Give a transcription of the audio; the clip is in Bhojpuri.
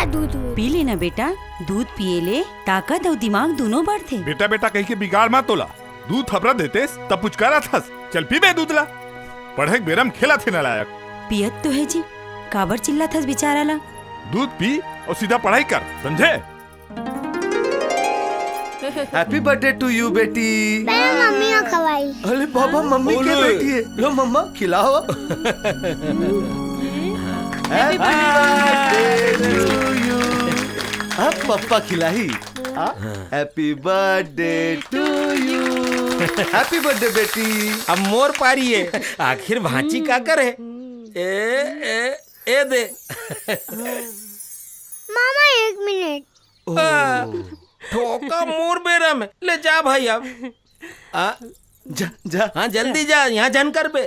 ना दूध। पी लेना बेटा, दूध पिए ले ताकत और दिमाग दोनों बढ़ते। बेटा बेटा कहीं के बिगाड़ मत तोला। दूध थपरा देते तब पुचकारा था। चल पी बे दूध ला। पढ़े बेरम खेला थे नालायक। पियत तो है जी, काबर चिल्ला था बेचारा ला। दूध पी और सीधा पढ़ाई कर, समझे? हैप्पी बर्थडे टू यू बेटी। मैं मम्मी को खवाई। अरे बाबा मम्मी की बेटी है। लो मम्मा खिलाओ। Happy birthday to you. अब पापा खिलाई। Happy birthday to you. Happy birthday बेटी। अब मोर पारी है, आखिर भांची का करे। ए दे। मामा 1 मिनट। ठोका मोर बेरा में। ले जा भाई अब। जा जा। हाँ जल्दी जा, यहाँ जन कर बे।